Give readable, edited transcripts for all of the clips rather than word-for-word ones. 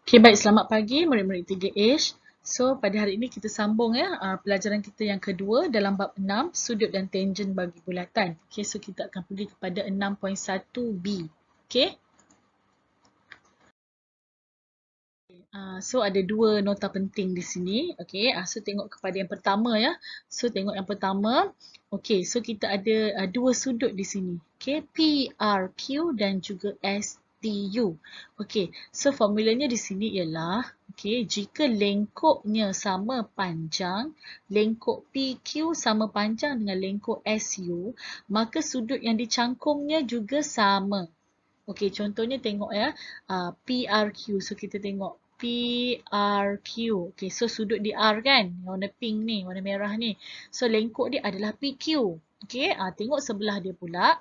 Okay, baik. Selamat pagi murid-murid 3H. So, pada hari ini kita sambung ya pelajaran kita yang kedua dalam bab 6, sudut dan tangent bagi bulatan. Okay, so kita akan pergi kepada 6.1b. Okay. So ada dua nota penting di sini. Okay, so tengok kepada yang pertama ya. So tengok yang pertama. Okay, so kita ada dua sudut di sini. Okay, PRQ dan juga STU. Okay, so formulanya di sini ialah okay, jika lengkuknya sama panjang, lengkuk PQ sama panjang dengan lengkuk SU, maka sudut yang dicangkumnya juga sama. Okey, contohnya tengok ya, PRQ. So, kita tengok PRQ. Okey, so sudut di R kan? Warna pink ni, warna merah ni. So, lengkuk dia adalah PQ. Okey, tengok sebelah dia pula.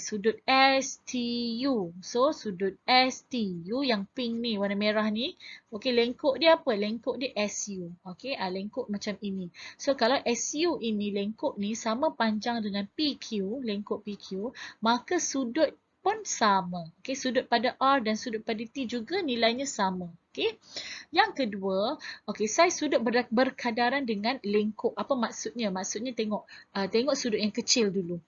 Sudut STU. So, sudut STU yang pink ni, warna merah ni. Okey, lengkuk dia apa? Lengkuk dia SU. Okey, lengkuk macam ini. So, kalau SU ini, lengkuk ni sama panjang dengan PQ, lengkuk PQ, maka sudut pun sama. Okey, sudut pada R dan sudut pada T juga nilainya sama. Okey. Yang kedua, okey, saya sudut berkadaran dengan lengkuk. Apa maksudnya? Maksudnya tengok sudut yang kecil dulu.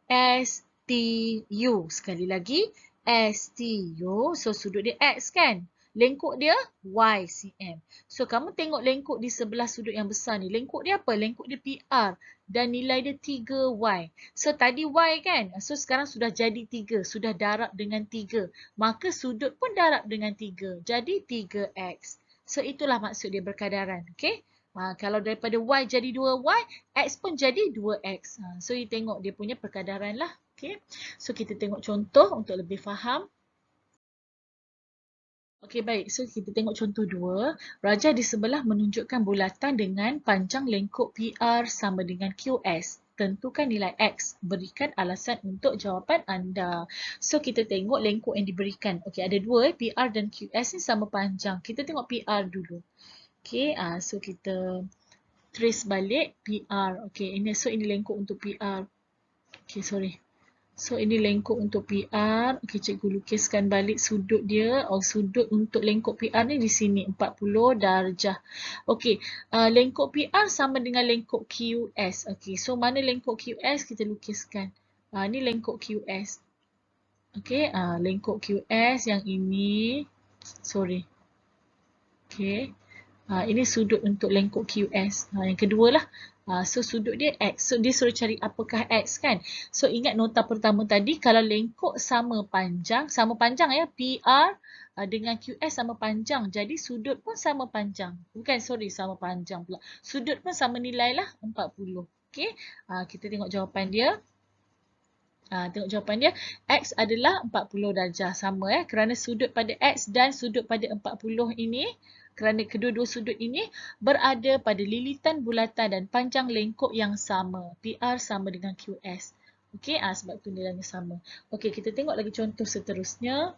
STU. Sekali lagi, STU. So, sudut dia X kan? Lengkuk dia YCM. So, kamu tengok lengkuk di sebelah sudut yang besar ni. Lengkuk dia apa? Lengkuk dia PR. Dan nilai dia 3Y. So, tadi Y kan? So, sekarang sudah jadi 3. Sudah darab dengan 3. Maka sudut pun darab dengan 3. Jadi 3X. So, itulah maksud dia berkadaran. Okay? Kalau daripada Y jadi 2Y, X pun jadi 2X. So, you tengok dia punya perkadaran lah. Okay. So, kita tengok contoh untuk lebih faham. Okey, baik. So, kita tengok contoh 2. Raja di sebelah menunjukkan bulatan dengan panjang lengkuk PR sama dengan QS. Tentukan nilai X. Berikan alasan untuk jawapan anda. So, kita tengok lengkuk yang diberikan. Okey, ada dua. PR dan QS ni sama panjang. Kita tengok PR dulu. Okey, so kita trace balik PR. Okey, ini lengkuk untuk PR. Okey, sorry. So, ini lengkuk untuk PR. Okey, cikgu lukiskan balik sudut dia. Sudut untuk lengkuk PR ni di sini, 40 darjah. Okey, lengkuk PR sama dengan lengkuk QS. Okey, so mana lengkuk QS? Kita lukiskan. Ni lengkuk QS. Okey, lengkuk QS yang ini. Sorry. Okey. Ini sudut untuk lengkuk QS. Yang kedua lah. So, sudut dia X. So, dia suruh cari apakah X kan? So, ingat nota pertama tadi. Kalau lengkuk sama panjang ya. PR dengan QS sama panjang. Jadi, sudut pun sama panjang. Bukan, sorry, sama panjang pula. Sudut pun sama nilai lah, 40. Okay. Kita tengok jawapan dia. Tengok jawapan dia. X adalah 40 darjah. Sama kerana sudut pada X dan sudut pada 40 ini, kerana kedua-dua sudut ini berada pada lilitan bulatan dan panjang lengkuk yang sama. PR sama dengan QS. Okey, sebab tu nilainya sama. Okey, kita tengok lagi contoh seterusnya.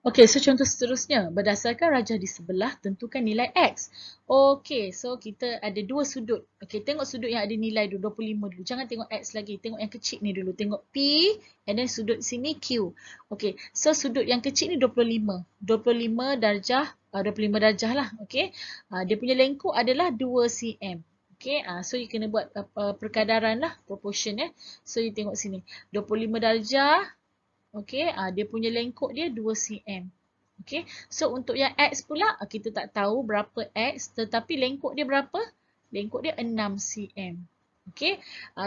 Okey, so contoh seterusnya. Berdasarkan rajah di sebelah, tentukan nilai X. Okey, so kita ada dua sudut. Okey, tengok sudut yang ada nilai dulu, 25 dulu. Jangan tengok X lagi. Tengok yang kecil ni dulu. Tengok P and then sudut sini Q. Okey, so sudut yang kecil ni 25. 25 darjah, 25 darjah lah. Okey, dia punya lengkuk adalah 2 cm. Okay, so you kena buat perkadaran lah, proportion So you tengok sini, 25 darjah. Okey, dia punya lengkuk dia 2 cm. Okey, so untuk yang X pula, kita tak tahu berapa X, tetapi lengkuk dia berapa? Lengkuk dia 6 cm. Okey,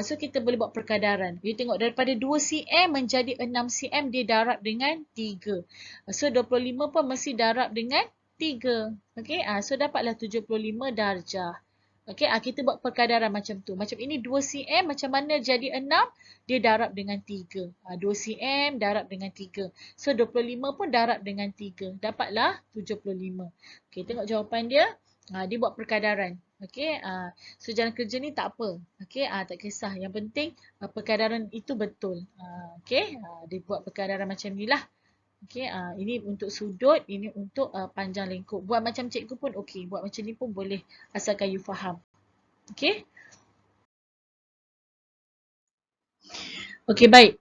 so kita boleh buat perkadaran. You tengok daripada 2 cm menjadi 6 cm, dia darab dengan 3. So 25 pun mesti darab dengan 3. Okey, so dapatlah 75 darjah. Okey, kita buat perkadaran macam tu. Macam ini 2 cm, macam mana jadi 6? Dia darab dengan 3. 2 cm darab dengan 3. So, 25 pun darab dengan 3. Dapatlah 75. Okey, tengok jawapan dia. Dia buat perkadaran. Okey, so jalan kerja ni tak apa. Okey, tak kisah. Yang penting perkadaran itu betul. Okey, dia buat perkadaran macam ni lah. Okey, ini untuk sudut, ini untuk panjang lengkuk. Buat macam cikgu pun okey. Buat macam ni pun boleh asalkan you faham. Okey. Okey, baik.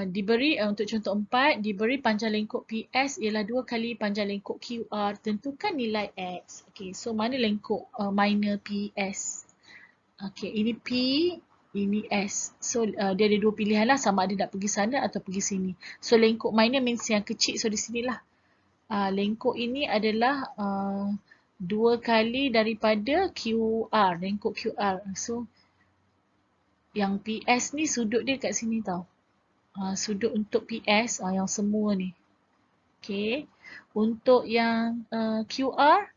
Diberi untuk contoh 4, diberi panjang lengkuk PS ialah 2 kali panjang lengkuk QR. Tentukan nilai X. Okey, so mana lengkuk minor PS? Okey, ini P, ini S. So dia ada dua pilihan lah, sama ada nak pergi sana atau pergi sini. So lengkuk minor means yang kecil, so di sinilah. Lengkuk ini adalah 2 kali daripada QR, lengkuk QR. So yang PS ni sudut dia kat sini tau. Sudut untuk PS yang semua ni. Okey. Untuk yang QR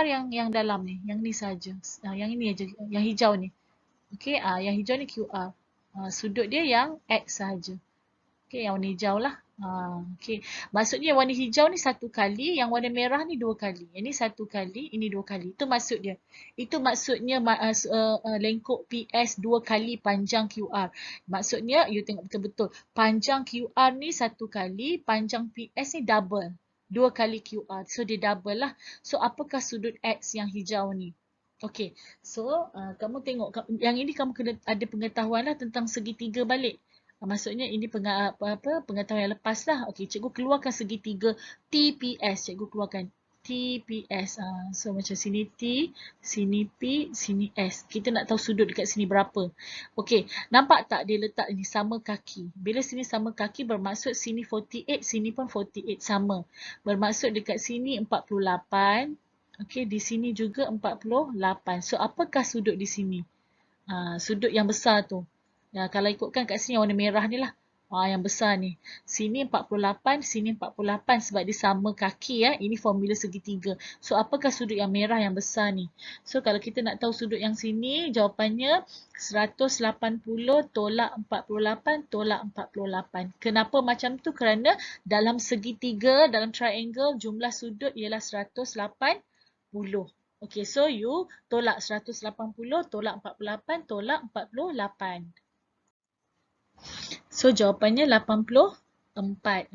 yang dalam ni, yang ni saja. Yang ini aja, yang hijau ni. Okey, yang hijau ni QR. Sudut dia yang X sahaja. Okey, yang warna hijau lah. Okey, maksudnya warna hijau ni satu kali, yang warna merah ni dua kali. Yang ni satu kali, ini dua kali. Itu maksud dia. Itu maksudnya lengkuk PS dua kali panjang QR. Maksudnya, you tengok betul-betul. Panjang QR ni satu kali, panjang PS ni double. Dua kali QR. So, dia double lah. So, apakah sudut X yang hijau ni? Okey, so kamu tengok, yang ini kamu kena ada pengetahuan lah tentang segitiga balik. Maksudnya ini pengetahuan yang lepas lah. Okey, cikgu keluarkan segitiga TPS. Cikgu keluarkan TPS. So macam sini T, sini P, sini S. Kita nak tahu sudut dekat sini berapa. Okey, nampak tak dia letak ini sama kaki. Bila sini sama kaki bermaksud sini 48, sini pun 48 sama. Bermaksud dekat sini 48. Okey, di sini juga 48. So apakah sudut di sini? Sudut yang besar tu. Kalau ikutkan kat sini yang warna merah ni lah. Yang besar ni. Sini 48, sini 48 sebab dia sama kaki ya. Ini formula segitiga. So apakah sudut yang merah yang besar ni? So kalau kita nak tahu sudut yang sini, jawapannya 180 tolak 48 tolak 48. Kenapa macam tu? Kerana dalam segitiga, dalam triangle, jumlah sudut ialah 180. Okay, so you tolak 180 tolak 48 tolak 48. So jawapannya 84.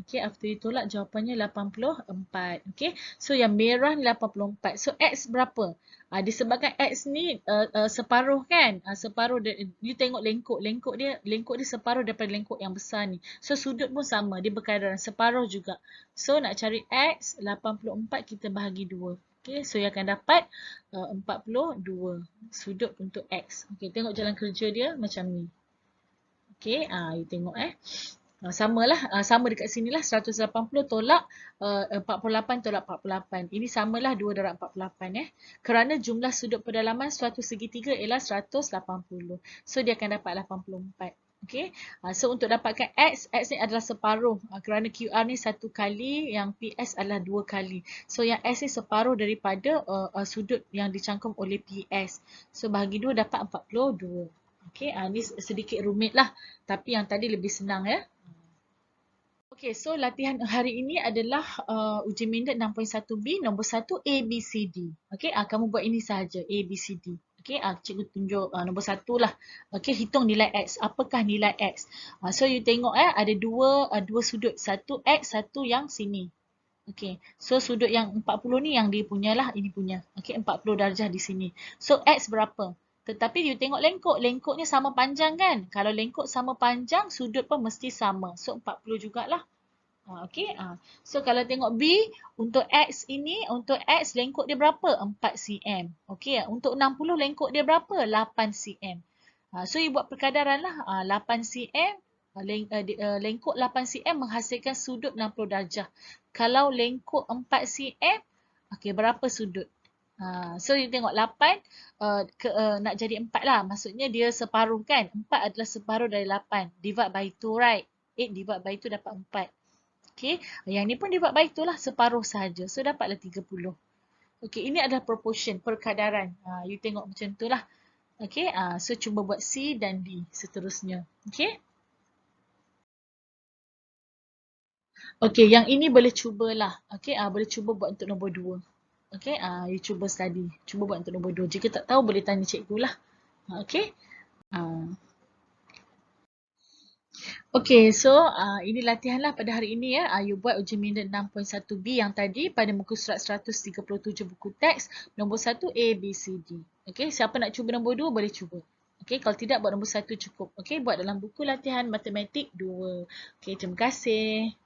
Okay, after ditolak jawapannya 84. Okay, so yang merah ni 84. So X berapa? Disebabkan X ni separuh kan? Separuh dia, you tengok lengkuk dia separuh daripada lengkuk yang besar ni. So sudut pun sama, dia berkaitan separuh juga. So nak cari X, 84 kita bahagi 2. Okay, so you akan dapat 42 sudut untuk X. Okay, tengok jalan kerja dia macam ni. Okay, you tengok samalah, sama dekat sini lah 180 tolak 48 tolak 48. Ini samalah 2 darab 48 kerana jumlah sudut pedalaman suatu segitiga ialah 180. So dia akan dapat 84. Okay, so untuk dapatkan X ni adalah separuh kerana QR ni satu kali, yang PS adalah dua kali. So yang S ni separuh daripada sudut yang dicangkum oleh PS. So bahagi 2 dapat 42. Okay, ni sedikit rumit lah. Tapi yang tadi lebih senang ya. Okay, so latihan hari ini adalah uji minda 6.1B, nombor 1 ABCD. Okay, kamu buat ini sahaja, ABCD. Okay, cikgu tunjuk nombor 1 lah. Okay, hitung nilai X. Apakah nilai X? So you tengok ada dua sudut. Satu X, satu yang sini. Okay, so sudut yang 40 ni yang dia punya lah, ini punya. Okay, 40 darjah di sini. So X berapa? Tetapi you tengok lengkuknya sama panjang kan? Kalau lengkuk sama panjang, sudut pun mesti sama. So 40 jugalah. Okay. So kalau tengok B, untuk X ini, untuk X lengkuk dia berapa? 4 cm. Okay. Untuk 60 lengkuk dia berapa? 8 cm. So you buat perkadaran lah. 8 cm, lengkuk 8 cm menghasilkan sudut 60 darjah. Kalau lengkuk 4 cm, okay, berapa sudut? So you tengok 8 nak jadi 4 lah. Maksudnya dia separuh kan. 4 adalah separuh dari 8. Divide by 2, right? 8 divide by 2 dapat 4. Okay. Yang ni pun divide by 2 lah. Separuh sahaja. So dapatlah 30. Okay. Ini adalah proportion, perkadaran. You tengok macam tu lah. Okay. So cuba buat C dan D seterusnya. Okay. Okay. Yang ini boleh cubalah. Okay. Boleh cuba buat untuk nombor 2. Okay, you cuba study. Cuba buat untuk nombor 2. Jika tak tahu, boleh tanya cikgu lah. Okay. Okay, so ini latihan lah pada hari ini ya. You buat uji minda 6.1B yang tadi pada muka surat 137 buku teks. Nombor 1 A, B, C, D. Okay, siapa nak cuba nombor 2 boleh cuba. Okey, kalau tidak buat nombor 1 cukup. Okey, buat dalam buku latihan matematik 2. Okey, terima kasih.